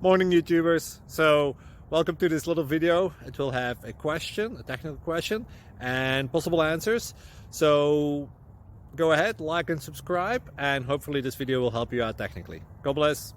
Morning YouTubers. So welcome to this little video. It will have a question, a technical question, and possible answers. So go ahead, like and subscribe, and hopefully this video will help you out technically. God bless.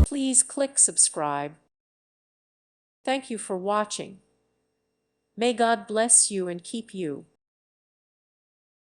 Please click subscribe. Thank you for watching. May God bless you and keep you.